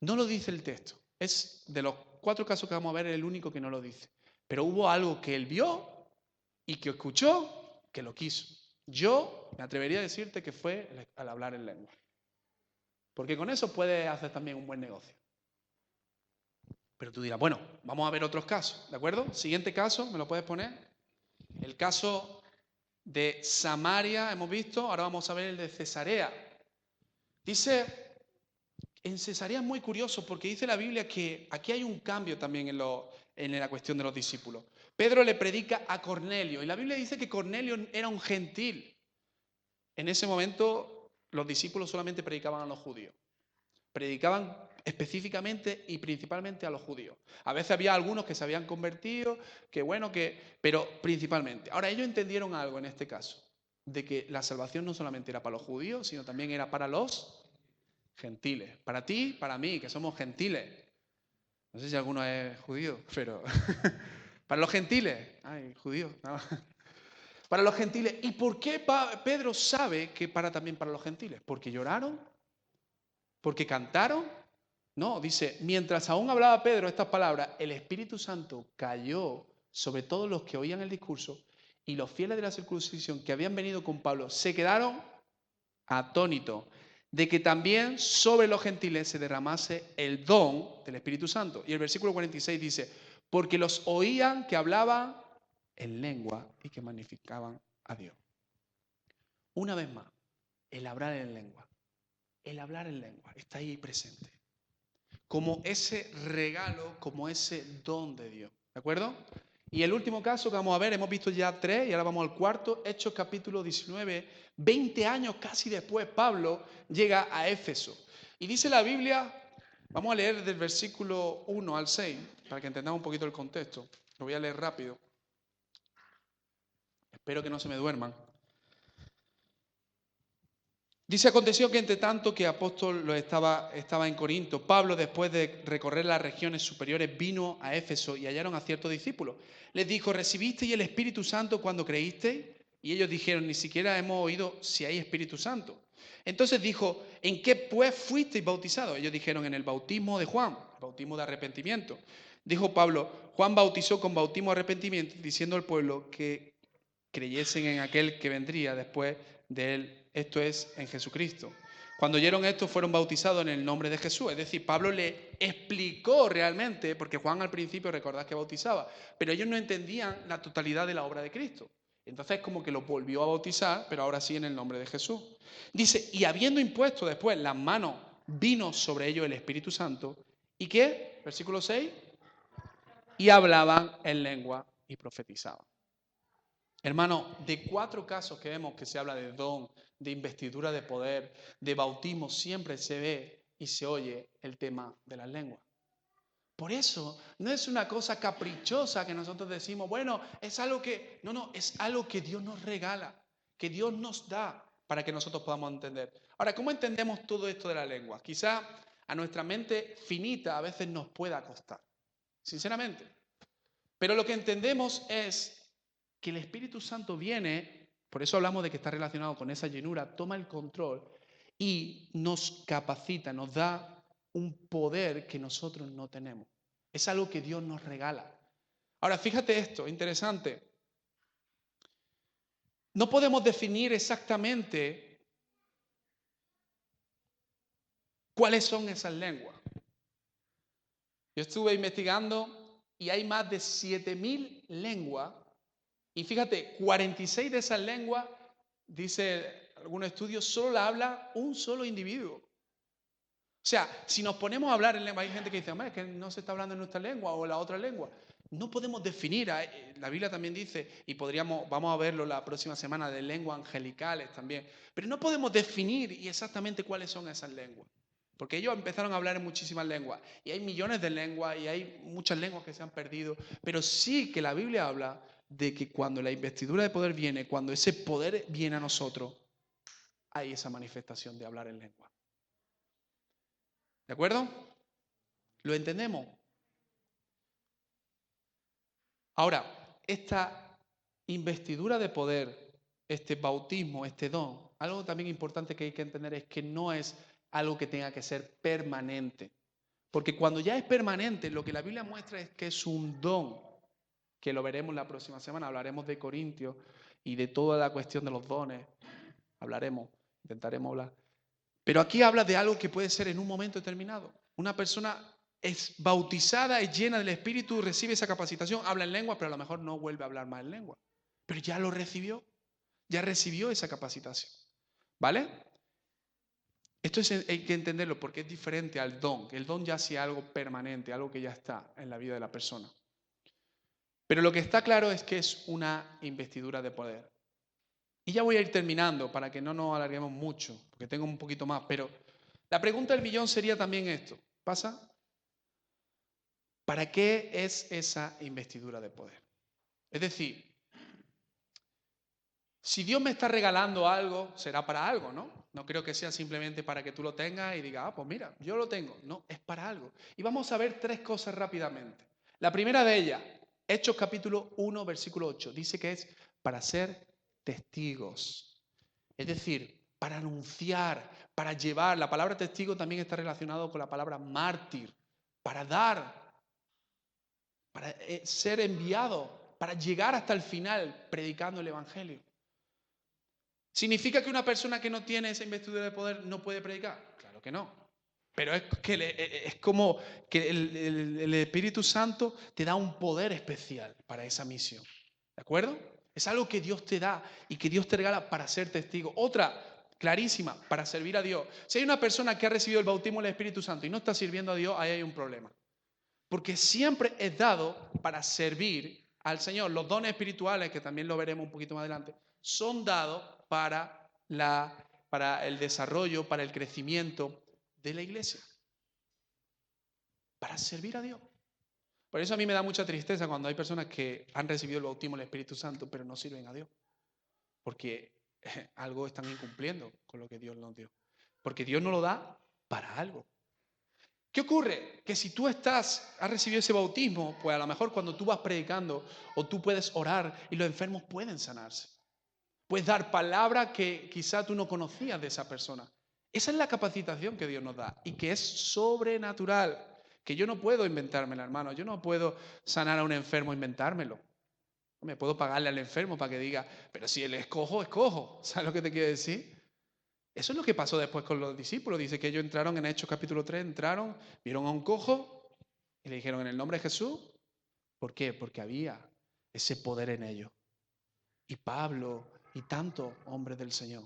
No lo dice el texto. Es de los 4 casos que vamos a ver el único que no lo dice. Pero hubo algo que él vio y que escuchó que lo quiso. Yo me atrevería a decirte que fue al hablar en lengua. Porque con eso puedes hacer también un buen negocio. Pero tú dirás, bueno, vamos a ver otros casos, ¿de acuerdo? Siguiente caso, ¿me lo puedes poner? El caso de Samaria, hemos visto, ahora vamos a ver el de Cesarea. Dice, en Cesarea es muy curioso porque dice la Biblia que aquí hay un cambio también en la cuestión de los discípulos. Pedro le predica a Cornelio y la Biblia dice que Cornelio era un gentil. En ese momento los discípulos solamente predicaban a los judíos. Predicaban específicamente y principalmente a los judíos. A veces había algunos que se habían convertido, pero principalmente. Ahora ellos entendieron algo en este caso, de que la salvación no solamente era para los judíos, sino también era para los gentiles. Para ti, para mí, que somos gentiles. No sé si alguno es judío, pero para los gentiles. Ay, judíos. No. Para los gentiles. ¿Y por qué Pedro sabe que también para los gentiles? Porque lloraron, porque cantaron. No, dice, mientras aún hablaba Pedro estas palabras, el Espíritu Santo cayó sobre todos los que oían el discurso y los fieles de la circuncisión que habían venido con Pablo se quedaron atónitos de que también sobre los gentiles se derramase el don del Espíritu Santo. Y el versículo 46 dice, porque los oían que hablaban en lengua y que magnificaban a Dios. Una vez más, el hablar en lengua está ahí presente. Como ese regalo, como ese don de Dios. ¿De acuerdo? Y el último caso que vamos a ver, hemos visto ya 3 y ahora vamos al cuarto, Hechos capítulo 19, 20 años casi después, Pablo llega a Éfeso. Y dice la Biblia, vamos a leer del versículo 1 al 6, para que entendamos un poquito el contexto. Lo voy a leer rápido. Espero que no se me duerman. Dice, aconteció que entre tanto que apóstol estaba en Corinto, Pablo, después de recorrer las regiones superiores, vino a Éfeso y hallaron a ciertos discípulos. Les dijo, ¿recibisteis el Espíritu Santo cuando creísteis? Y ellos dijeron, ni siquiera hemos oído si hay Espíritu Santo. Entonces dijo, ¿en qué pues fuisteis bautizados? Ellos dijeron, en el bautismo de Juan, el bautismo de arrepentimiento. Dijo Pablo, Juan bautizó con bautismo de arrepentimiento, diciendo al pueblo que creyesen en aquel que vendría después de él, esto es, en Jesucristo. Cuando oyeron esto, fueron bautizados en el nombre de Jesús. Es decir, Pablo le explicó realmente, porque Juan al principio, recordad que bautizaba, pero ellos no entendían la totalidad de la obra de Cristo. Entonces como que los volvió a bautizar, pero ahora sí en el nombre de Jesús. Dice, y habiendo impuesto después las manos, vino sobre ellos el Espíritu Santo. ¿Y qué? Versículo 6. Y hablaban en lengua y profetizaban. Hermano, de 4 casos que vemos que se habla de don, de investidura de poder, de bautismo, siempre se ve y se oye el tema de las lenguas. Por eso, no es una cosa caprichosa que nosotros decimos, bueno, es algo que, no, es algo que Dios nos regala, que Dios nos da para que nosotros podamos entender. Ahora, ¿cómo entendemos todo esto de la lengua? Quizá a nuestra mente finita a veces nos pueda costar, sinceramente. Pero lo que entendemos es que el Espíritu Santo viene, por eso hablamos de que está relacionado con esa llenura, toma el control y nos capacita, nos da un poder que nosotros no tenemos. Es algo que Dios nos regala. Ahora, fíjate esto, interesante. No podemos definir exactamente cuáles son esas lenguas. Yo estuve investigando y hay más de 7.000 lenguas. Y fíjate, 46 de esas lenguas, dice algún estudio, solo la habla un solo individuo. O sea, si nos ponemos a hablar en lengua, hay gente que dice, es que no se está hablando en nuestra lengua o en la otra lengua. No podemos definir, la Biblia también dice, y vamos a verlo la próxima semana, de lenguas angelicales también, pero no podemos definir exactamente cuáles son esas lenguas. Porque ellos empezaron a hablar en muchísimas lenguas, y hay millones de lenguas, y hay muchas lenguas que se han perdido, pero sí que la Biblia habla de que cuando la investidura de poder viene, cuando ese poder viene a nosotros, hay esa manifestación de hablar en lengua. ¿De acuerdo? ¿Lo entendemos? Ahora, esta investidura de poder, este bautismo, este don, algo también importante que hay que entender es que no es algo que tenga que ser permanente. Porque cuando ya es permanente, lo que la Biblia muestra es que es un don, que lo veremos la próxima semana, hablaremos de Corintios y de toda la cuestión de los dones, intentaremos hablar. Pero aquí habla de algo que puede ser en un momento determinado. Una persona es bautizada, es llena del Espíritu, recibe esa capacitación, habla en lengua, pero a lo mejor no vuelve a hablar más en lengua. Pero ya lo recibió. Ya recibió esa capacitación. ¿Vale? Esto hay que entenderlo porque es diferente al don. El don ya sí es algo permanente, algo que ya está en la vida de la persona. Pero lo que está claro es que es una investidura de poder. Y ya voy a ir terminando para que no nos alarguemos mucho, porque tengo un poquito más. Pero la pregunta del millón sería también esto. ¿Pasa? ¿Para qué es esa investidura de poder? Es decir, si Dios me está regalando algo, será para algo, ¿no? No creo que sea simplemente para que tú lo tengas y digas, pues mira, yo lo tengo. No, es para algo. Y vamos a ver tres cosas rápidamente. La primera de ellas, Hechos capítulo 1, versículo 8, dice que es para ser testigos. Es decir, para anunciar, para llevar. La palabra testigo también está relacionado con la palabra mártir, para dar, para ser enviado, para llegar hasta el final predicando el Evangelio. ¿Significa que una persona que no tiene esa investidura de poder no puede predicar? Claro que no. Pero es como que el Espíritu Santo te da un poder especial para esa misión. ¿De acuerdo? Es algo que Dios te da y que Dios te regala para ser testigo. Otra, clarísima, para servir a Dios. Si hay una persona que ha recibido el bautismo del Espíritu Santo y no está sirviendo a Dios, ahí hay un problema. Porque siempre es dado para servir al Señor. Los dones espirituales, que también lo veremos un poquito más adelante, son dados para el desarrollo, para el crecimiento de la iglesia. Para servir a Dios. Por eso a mí me da mucha tristeza cuando hay personas que han recibido el bautismo del Espíritu Santo, pero no sirven a Dios. Porque algo están incumpliendo con lo que Dios nos dio. Porque Dios nos lo da para algo. ¿Qué ocurre? Que si tú has recibido ese bautismo, pues a lo mejor cuando tú vas predicando o tú puedes orar y los enfermos pueden sanarse. Puedes dar palabra que quizá tú no conocías de esa persona. Esa es la capacitación que Dios nos da y que es sobrenatural, que yo no puedo inventármela, hermano. Yo no puedo sanar a un enfermo e inventármelo. Me puedo pagarle al enfermo para que diga, pero si él es cojo, es cojo. ¿Sabes lo que te quiero decir? Eso es lo que pasó después con los discípulos. Dice que ellos entraron en Hechos capítulo 3, entraron, vieron a un cojo y le dijeron en el nombre de Jesús. ¿Por qué? Porque había ese poder en ellos. Y Pablo y tantos hombres del Señor.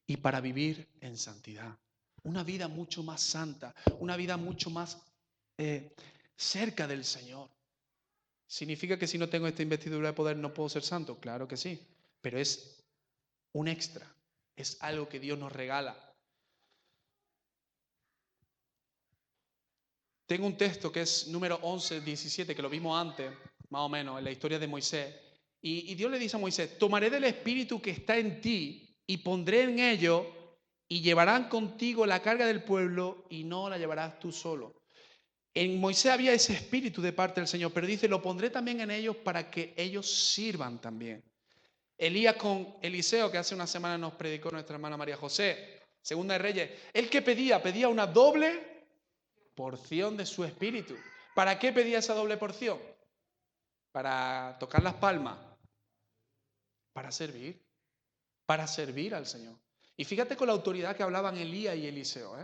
Y para vivir en santidad. Una vida mucho más santa, una vida mucho más cerca del Señor. ¿Significa que si no tengo esta investidura de poder no puedo ser santo? Claro que sí, pero es un extra, es algo que Dios nos regala. Tengo un texto que es número 11, 17, que lo vimos antes, más o menos, en la historia de Moisés. Y Dios le dice a Moisés, tomaré del espíritu que está en ti y pondré en ellos y llevarán contigo la carga del pueblo y no la llevarás tú solo. En Moisés había ese espíritu de parte del Señor, pero dice, lo pondré también en ellos para que ellos sirvan también. Elías con Eliseo, que hace una semana nos predicó nuestra hermana María José, Segunda de Reyes, ¿él qué pedía? Pedía una doble porción de su espíritu. ¿Para qué pedía esa doble porción? Para tocar las palmas, para servir al Señor. Y fíjate con la autoridad que hablaban Elías y Eliseo,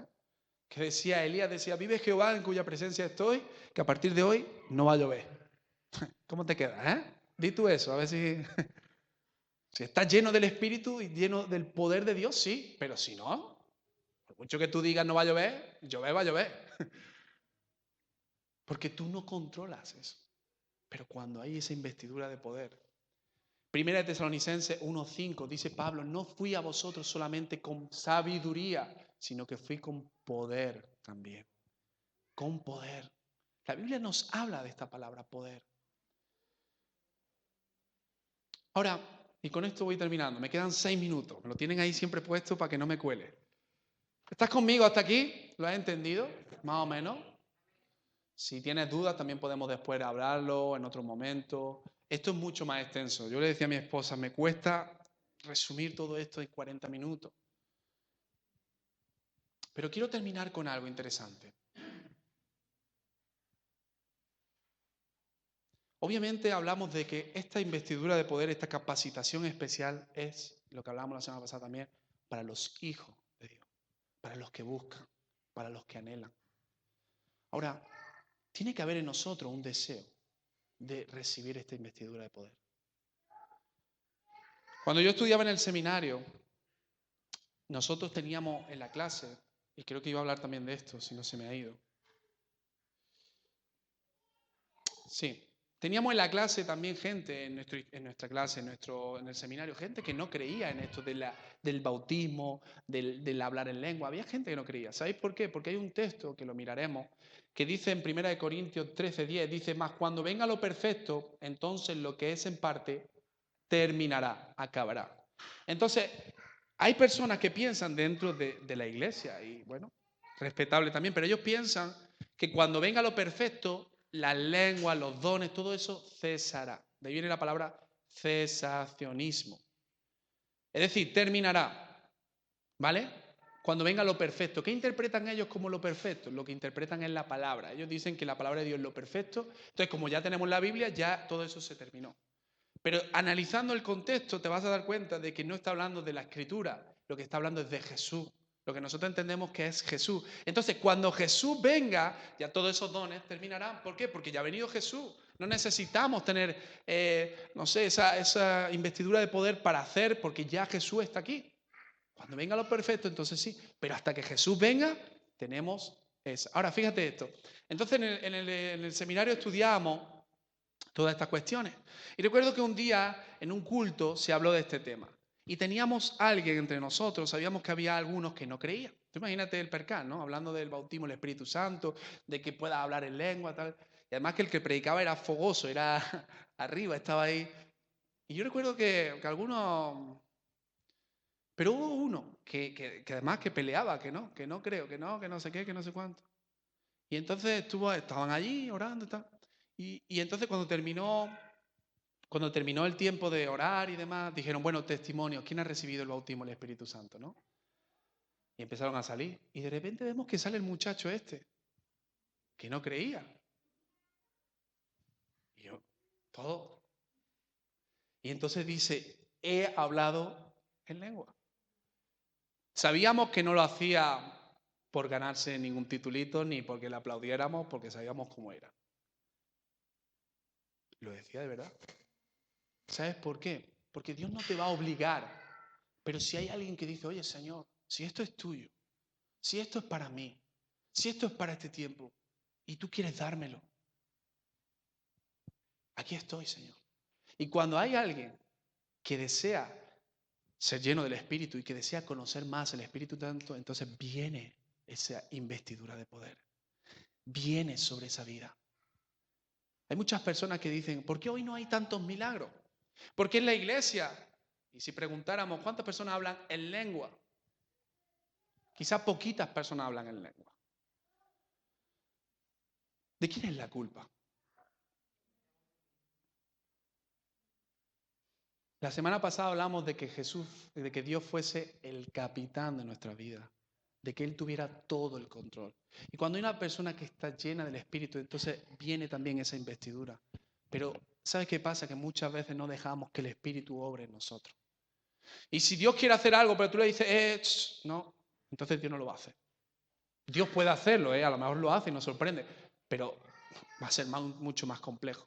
que Elías decía, vive Jehová en cuya presencia estoy, que a partir de hoy no va a llover. ¿Cómo te queda? Di tú eso, a ver si, si estás lleno del Espíritu y lleno del poder de Dios, sí, pero si no, por mucho que tú digas no va a llover, llover va a llover. Porque tú no controlas eso. Pero cuando hay esa investidura de poder. Primera de Tesalonicenses 1:5 dice Pablo, no fui a vosotros solamente con sabiduría, sino que fui con poder también. Con poder. La Biblia nos habla de esta palabra, poder. Ahora, y con esto voy terminando, me quedan 6 minutos, me lo tienen ahí siempre puesto para que no me cuele. ¿Estás conmigo hasta aquí? ¿Lo has entendido? Más o menos. Si tienes dudas, también podemos después hablarlo en otro momento. Esto es mucho más extenso. Yo le decía a mi esposa, me cuesta resumir todo esto en 40 minutos. Pero quiero terminar con algo interesante. Obviamente hablamos de que esta investidura de poder, esta capacitación especial es, lo que hablábamos la semana pasada también, para los hijos de Dios, para los que buscan, para los que anhelan. Ahora, tiene que haber en nosotros un deseo de recibir esta investidura de poder. Cuando yo estudiaba en el seminario, nosotros teníamos en la clase, y creo que iba a hablar también de esto, si no se me ha ido. Sí, teníamos en la clase también gente, en nuestra clase, en el seminario, gente que no creía en esto del bautismo, del hablar en lengua. Había gente que no creía. ¿Sabéis por qué? Porque hay un texto, que lo miraremos, que dice en 1 Corintios 13:10, dice, más cuando venga lo perfecto, entonces lo que es en parte terminará, acabará. Entonces, hay personas que piensan dentro de la iglesia, y bueno, respetable también, pero ellos piensan que cuando venga lo perfecto, las lenguas, los dones, todo eso cesará. De ahí viene la palabra cesacionismo. Es decir, terminará, ¿vale? Cuando venga lo perfecto. ¿Qué interpretan ellos como lo perfecto? Lo que interpretan es la palabra. Ellos dicen que la palabra de Dios es lo perfecto. Entonces, como ya tenemos la Biblia, ya todo eso se terminó. Pero analizando el contexto te vas a dar cuenta de que no está hablando de la escritura, lo que está hablando es de Jesús, lo que nosotros entendemos que es Jesús. Entonces, cuando Jesús venga, ya todos esos dones terminarán. ¿Por qué? Porque ya ha venido Jesús. No necesitamos tener, no sé, esa investidura de poder para hacer, porque ya Jesús está aquí. Cuando venga lo perfecto, entonces sí. Pero hasta que Jesús venga, tenemos eso. Ahora, fíjate esto. Entonces, en el seminario estudiábamos todas estas cuestiones. Y recuerdo que un día en un culto se habló de este tema. Y teníamos alguien entre nosotros, sabíamos que había algunos que no creían. Tú imagínate el percal, ¿no? Hablando del bautismo del Espíritu Santo, de que pueda hablar en lengua, tal. Y además que el que predicaba era fogoso, era arriba, estaba ahí. Y yo recuerdo que algunos... Pero hubo uno que además que peleaba, que no creo, que no sé qué, que no sé cuánto. Y entonces estaban allí orando y tal. Y entonces cuando terminó el tiempo de orar y demás, dijeron, bueno, testimonios, ¿quién ha recibido el bautismo del Espíritu Santo, no? Y empezaron a salir. Y de repente vemos que sale el muchacho este, que no creía. Y yo, todo. Y entonces dice, he hablado en lengua. Sabíamos que no lo hacía por ganarse ningún titulito, ni porque le aplaudiéramos, porque sabíamos cómo era. Lo decía de verdad. ¿Sabes por qué? Porque Dios no te va a obligar. Pero si hay alguien que dice, oye Señor, si esto es tuyo, si esto es para mí, si esto es para este tiempo, y tú quieres dármelo, aquí estoy, Señor. Y cuando hay alguien que desea ser lleno del Espíritu y que desea conocer más el Espíritu Santo, entonces viene esa investidura de poder. Viene sobre esa vida. Hay muchas personas que dicen, ¿por qué hoy no hay tantos milagros? Porque en la iglesia, y si preguntáramos cuántas personas hablan en lengua, quizás poquitas personas hablan en lengua. ¿De quién es la culpa? La semana pasada hablamos de que de que Dios fuese el capitán de nuestra vida, de que Él tuviera todo el control. Y cuando hay una persona que está llena del Espíritu, entonces viene también esa investidura. Pero, ¿sabes qué pasa? Que muchas veces no dejamos que el Espíritu obre en nosotros. Y si Dios quiere hacer algo, pero tú le dices, no, entonces Dios no lo va a hacer. Dios puede hacerlo, a lo mejor lo hace y nos sorprende, pero va a ser mucho más complejo.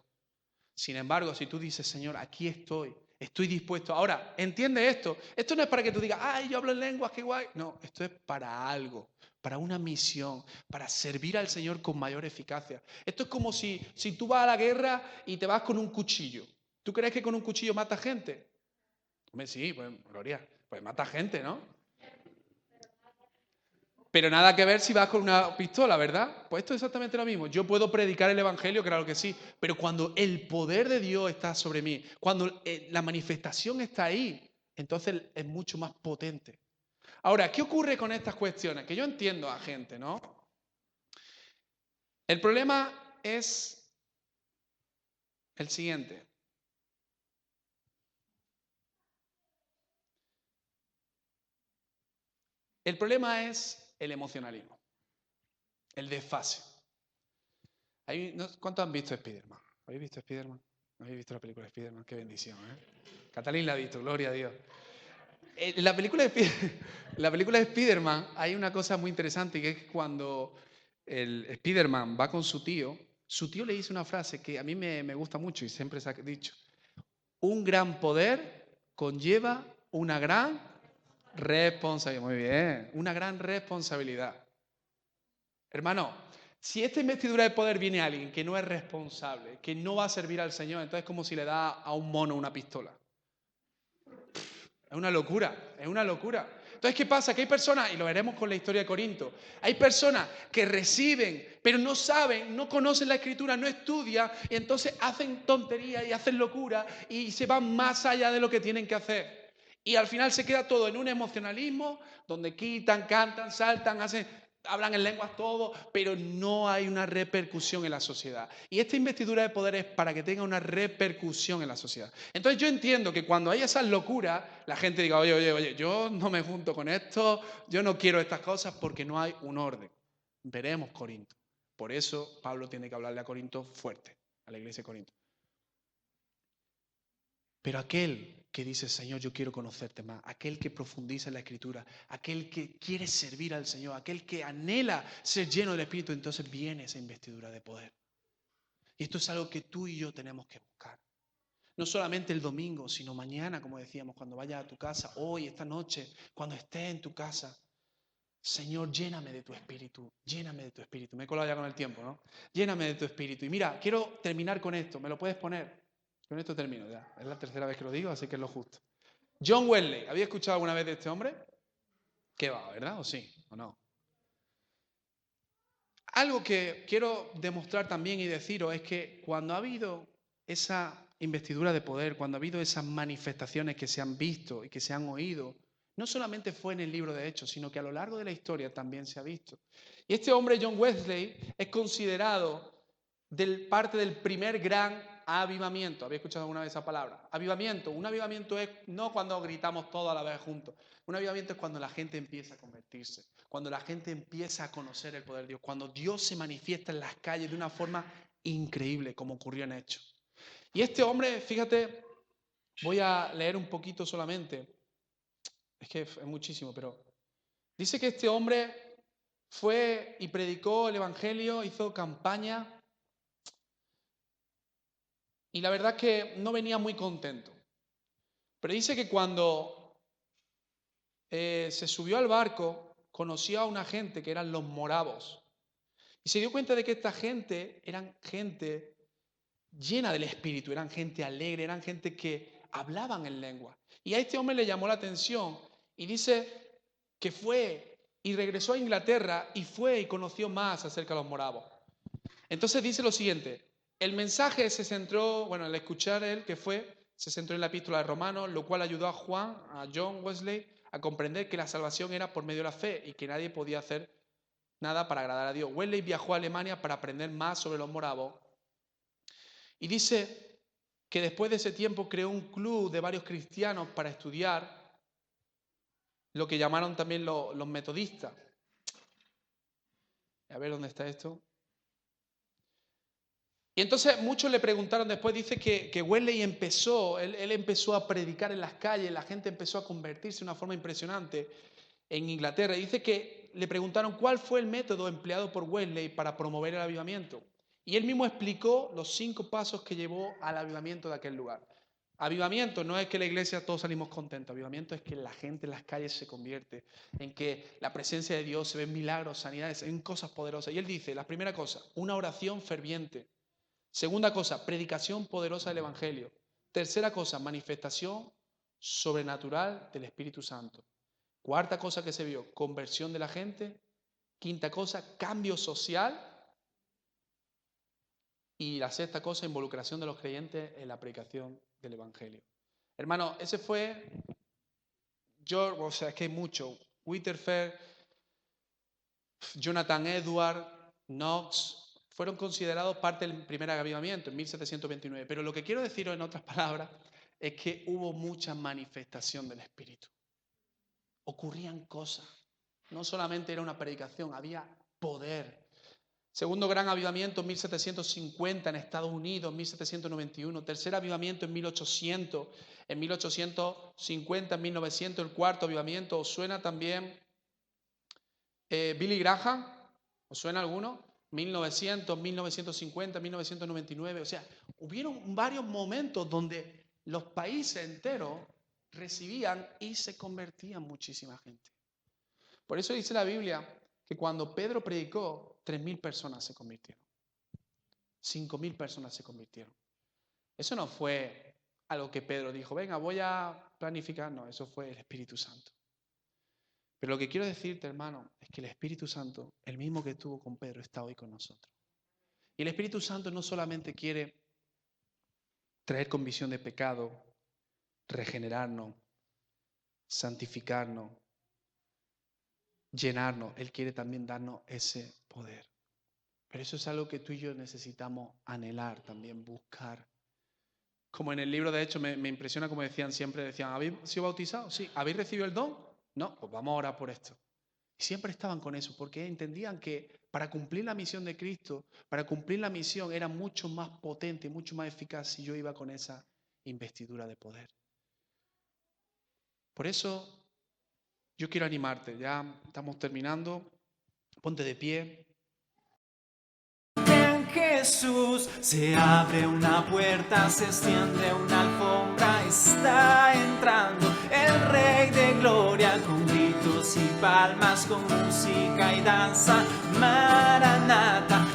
Sin embargo, si tú dices, Señor, aquí estoy dispuesto. Ahora, entiende esto. Esto no es para que tú digas, ay, yo hablo en lenguas, qué guay. No, esto es para algo, para una misión, para servir al Señor con mayor eficacia. Esto es como si tú vas a la guerra y te vas con un cuchillo. ¿Tú crees que con un cuchillo mata gente? Hombre, sí, pues, Gloria, pues mata gente, ¿no? Pero nada que ver si vas con una pistola, ¿verdad? Pues esto es exactamente lo mismo. Yo puedo predicar el Evangelio, claro que sí, pero cuando el poder de Dios está sobre mí, cuando la manifestación está ahí, entonces es mucho más potente. Ahora, ¿qué ocurre con estas cuestiones? Que yo entiendo a gente, ¿no? El problema es el siguiente. El problema es el emocionalismo, el desfase. ¿Cuántos han visto Spider-Man? ¿Habéis visto Spider-Man? ¿No habéis visto la película de Spider-Man? Qué bendición, ¿eh? Catalín la ha visto, gloria a Dios. En la película la película de Spider-Man hay una cosa muy interesante que es cuando el Spider-Man va con su tío le dice una frase que a mí me gusta mucho y siempre se ha dicho. Un gran poder conlleva una gran responsabilidad. Muy bien, una gran responsabilidad. Hermano, si esta investidura de poder viene a alguien que no es responsable, que no va a servir al Señor, entonces es como si le da a un mono una pistola. Es una locura, es una locura. Entonces, ¿qué pasa? Que hay personas, y lo veremos con la historia de Corinto, hay personas que reciben, pero no saben, no conocen la Escritura, no estudian, y entonces hacen tonterías y hacen locura y se van más allá de lo que tienen que hacer. Y al final se queda todo en un emocionalismo donde quitan, cantan, saltan, hablan en lenguas todo, pero no hay una repercusión en la sociedad. Y esta investidura de poder es para que tenga una repercusión en la sociedad. Entonces yo entiendo que cuando hay esas locuras, la gente diga, oye, yo no me junto con esto, yo no quiero estas cosas porque no hay un orden. Veremos Corinto. Por eso Pablo tiene que hablarle a Corinto fuerte, a la iglesia de Corinto. Pero aquel que dice, Señor, yo quiero conocerte más, aquel que profundiza en la Escritura, aquel que quiere servir al Señor, aquel que anhela ser lleno del Espíritu, entonces viene esa investidura de poder. Y esto es algo que tú y yo tenemos que buscar. No solamente el domingo, sino mañana, como decíamos, cuando vayas a tu casa, hoy, esta noche, cuando estés en tu casa. Señor, lléname de tu Espíritu, lléname de tu Espíritu. Me he colado ya con el tiempo, ¿no? Lléname de tu Espíritu. Y mira, quiero terminar con esto, ¿me lo puedes poner? Con esto termino ya. Es la tercera vez que lo digo, así que es lo justo. John Wesley, ¿había escuchado alguna vez de este hombre? ¿Qué va, verdad? ¿O sí? ¿O no? Algo que quiero demostrar también y deciros es que cuando ha habido esa investidura de poder, cuando ha habido esas manifestaciones que se han visto y que se han oído, no solamente fue en el libro de Hechos, sino que a lo largo de la historia también se ha visto. Y este hombre, John Wesley, es considerado parte del primer gran avivamiento. ¿Habéis escuchado alguna vez esa palabra? Avivamiento. Un avivamiento es no cuando gritamos todos a la vez juntos. Un avivamiento es cuando la gente empieza a convertirse, cuando la gente empieza a conocer el poder de Dios, cuando Dios se manifiesta en las calles de una forma increíble, como ocurrió en Hechos. Y este hombre, fíjate, voy a leer un poquito solamente, es que es muchísimo, pero dice que este hombre fue y predicó el Evangelio, hizo campaña, y la verdad es que no venía muy contento. Pero dice que cuando se subió al barco, conoció a una gente que eran los moravos. Y se dio cuenta de que esta gente eran gente llena del Espíritu, eran gente alegre, eran gente que hablaban en lengua. Y a este hombre le llamó la atención y dice que fue y regresó a Inglaterra y fue y conoció más acerca de los moravos. Entonces dice lo siguiente, el mensaje se centró, bueno, al escuchar él que se centró en la epístola de Romanos, lo cual ayudó a John Wesley, a comprender que la salvación era por medio de la fe y que nadie podía hacer nada para agradar a Dios. Wesley viajó a Alemania para aprender más sobre los moravos y dice que después de ese tiempo creó un club de varios cristianos para estudiar lo que llamaron también los metodistas. A ver dónde está esto. Y entonces muchos le preguntaron después, dice que Wesley empezó, él empezó a predicar en las calles, la gente empezó a convertirse de una forma impresionante en Inglaterra. Y dice que le preguntaron cuál fue el método empleado por Wesley para promover el avivamiento. Y él mismo explicó los 5 pasos que llevó al avivamiento de aquel lugar. Avivamiento no es que la iglesia todos salimos contentos, avivamiento es que la gente en las calles se convierte, en que la presencia de Dios se ven milagros, sanidades, en cosas poderosas. Y él dice, la primera cosa, una oración ferviente. Segunda cosa, predicación poderosa del Evangelio. Tercera cosa, manifestación sobrenatural del Espíritu Santo. Cuarta cosa que se vio, conversión de la gente. Quinta cosa, cambio social. Y la sexta cosa, involucración de los creyentes en la predicación del Evangelio. Hermano, ese fue George, o sea, es que hay mucho. Whitefield, Jonathan Edwards, Knox, fueron considerados parte del primer avivamiento en 1729. Pero lo que quiero deciros en otras palabras es que hubo mucha manifestación del Espíritu. Ocurrían cosas. No solamente era una predicación, había poder. Segundo gran avivamiento en 1750 en Estados Unidos, 1791. Tercer avivamiento en 1800, en 1850, en 1900. El cuarto avivamiento. ¿Os suena también Billy Graham? ¿Os suena alguno? 1900, 1950, 1999. O sea, hubieron varios momentos donde los países enteros recibían y se convertían muchísima gente. Por eso dice la Biblia que cuando Pedro predicó, 3.000 personas se convirtieron. 5.000 personas se convirtieron. Eso no fue algo que Pedro dijo, venga, voy a planificar. No, eso fue el Espíritu Santo. Pero lo que quiero decirte, hermano, es que el Espíritu Santo, el mismo que estuvo con Pedro, está hoy con nosotros. Y el Espíritu Santo no solamente quiere traer convicción de pecado, regenerarnos, santificarnos, llenarnos. Él quiere también darnos ese poder. Pero eso es algo que tú y yo necesitamos anhelar también, buscar. Como en el libro de Hechos me impresiona como decían siempre, decían, ¿habéis sido bautizados? Sí. ¿Habéis recibido el don? No, pues vamos a orar por esto. Y siempre estaban con eso, porque entendían que para cumplir la misión de Cristo, para cumplir la misión era mucho más potente, mucho más eficaz si yo iba con esa investidura de poder. Por eso yo quiero animarte, ya estamos terminando, ponte de pie. En Jesús se abre una puerta, se extiende una alfombra, está entrando el Rey de Gloria con gritos y palmas, con música y danza. Maranata,